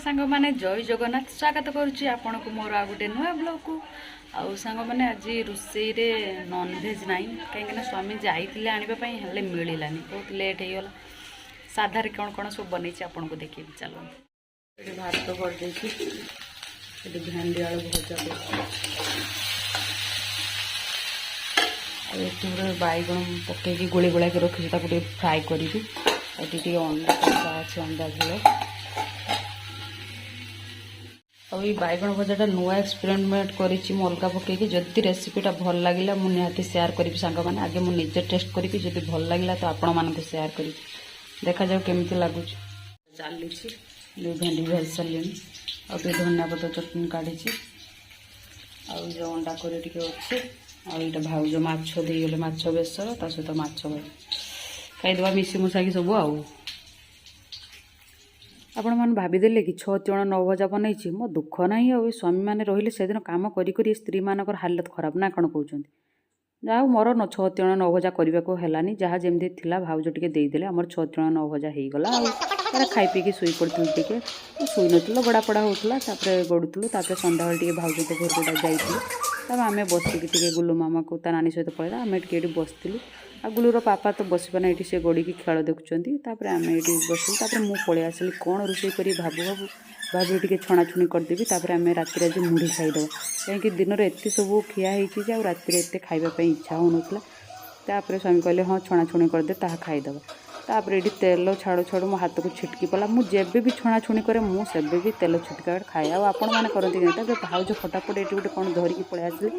सांग माने जय जगन्नाथ स्वागत करुच्ची आपण को मोर आ गोटे नुआ ब्लॉग को आउ सांग माने आज रोसई रे नॉन वेज नहीं कहीं स्वामी जाइए आने हेल्ले मिलानी बहुत लेट हो गला साधा रे कौन कौन सब बनई आपन को देखिए चलो ये भात कर देती भेंडी आलू भजा कर बैगन पकईकि गोली गोला के रखी फ्राए करी अंडा कषा अच्छे अंडा झोल और ये बैगन भजाटा नुआ एक्सपेरिमेंट करी मलका पकईकि जदि रेसिपीटा भल लगे मुझे निहाती शेयर करी सांग मैंने आगे मुझे निजे टेस्ट करी जब भल लगे तो आपण मानक शेयर करी देखा जाओ केमती लगुच चली भेंडी भाज सारे और धनिया पत्र चटनी काढ़ी जो अंडा करी टी अच्छे आईटा भाउज माछ देगले माछ बेसर ता सहित माछ खाईदे मिसी मुसाकी सब आपण मैंने भाविदे कि 6 जन 9 भजा बनई मो दुख ना आ स्वामी मैंने रही से दिन कम करी स्त्री मानक हालत खराब ना कौन कहते जाओ मोर 6 जन 9 भजा करने को है जहाँ जमी थी भाउज टे देदेले आमर 6 जन 9 भजा हो गला खाई पीकी शुई पड़ी टे शुई नुल गड़ा पड़ा होता गड़ुलु सन्ध्या टे भाउज तो घर को जाइए तब आम बसिकी गुलु मामा को ता नानी सहित पड़ेगा आम ये बसलु आ गुलुर पापा तो बसपाना ये से गड़ी खेल देखुं आम ये बसलु मुझे पलि आसली कौन रोषे कर भाबू भाभी टे छणाछुणी करदेवी आम राति आज मुढ़ी खाईदे कहीं दिन में एत सब खिया हो राति एत खावाई इच्छा हो नापर स्वामी कहले हाँ छणाछुणी करदे ताहा खाईदे तापर ये तेल छाड़ू छाड़ू मो हाथ को छिटकी पड़ा मुझे भी छणाछुणी करे मुझे भी तेल छिटका खाए आपण मैंने करते भाउज फटाफट ये गोटे कौन धरिकी पलि आसले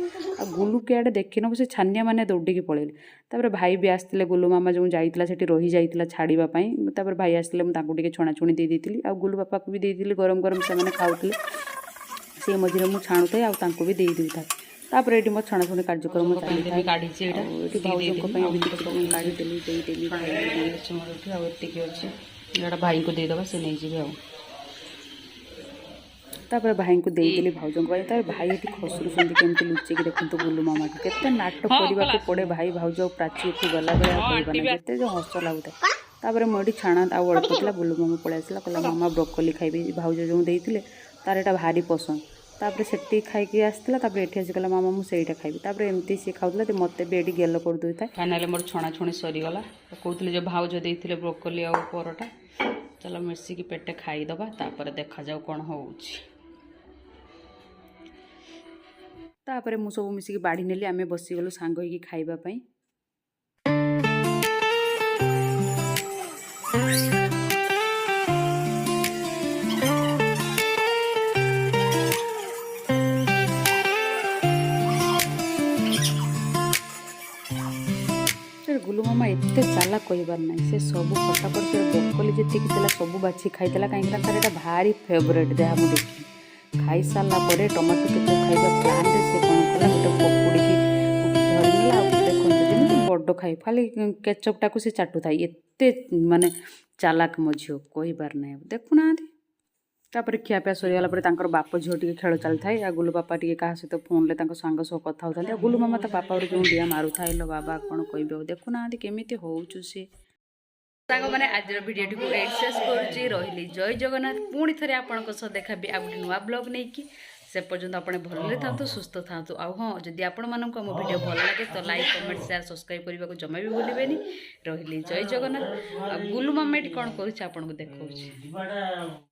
आ गुलु के आड़े देखी न से छानिया मैंने दौड़िकी पलैले तापर भाई भी आसते गुलु मामा जो जाइला से रही जाइला छाड़ापी तापर भाई आसते मुझे छणाछुणी दे देती आ गुलु बापा को भी देती गरम गरम से खाऊले सी मझे मुझे छाणुए आउे भी दे देता तापर ये मो छणाछुणी कार्यक्रम काढ़ी काढ़ीदेली भाई को देदेबा से नहीं जी तापर भाई को देदेली भाउजों भाई ये खसुरुंट केमती लुचिकी देखते गुलु मामा के नाटक करने को पड़े भाई भाउज प्राची एठू गला बेते जो हस लगुता तापर मुझे छाणा आउ अल्प था गुलु मामा पलि आसला कहला मामा ब्रोकोली खाइबी भाउज जो देते तार एटा भारी पसंद तापर से खाई आसला ये आसिकला मामा मुझे खाइबी तापर एमती सी खाऊला मत भी ये गेल कर दे था फाइनाली मोर छणाछुणी सरीगला कहते जो भाउज देते ब्रोकोली आ परोटा चलो मिसिकी पेटे खाईदबा तापर देखा जाऊ कौन होतापर मु सब मिसिकी बाढ़ी नेली आम बसीगलु सांग होगी खाइबापी गुलु मामा एत चाला कहबार ना से सब फटाफट से ब्रोकोली जी सब बाछी खाईला कहीं तार भारी फेवरेट जहाँ मुझे देखी खाई सारा पर टमाटो केचप खाଇବା प्लान से कौन कला गोटे पकुड़ी की धरला देखते जमी बड़ खाई खाली केचपटा को से चाटू था एत माने चालाक मो झील कहबार ना देखुना तापर खियापिया सरीगला बाप झील टे खेल चली थाए आ गुलु पापा टे क्या सहित फोन में सांग सह कथा होता गुलु मामा ता पापा जो डिया मारू था लो बाबा कौन कह देखुना केमी होचु सी सांग मैंने आज भिडियो टी एक्सेस करी जय जगन्नाथ पुणी थे आपंक देखा आ गए नुआ ब्लॉग नहीं कि से पर्यंत आपने भले था सुस्थ था आ हाँ जदि आपण मानक मो भिडियो भल लगे तो लाइक कमेंट शेयर सब्सक्राइब करने को जमा भी भूलें रही जय जगन्नाथ गुलु मामा कौन कर देखा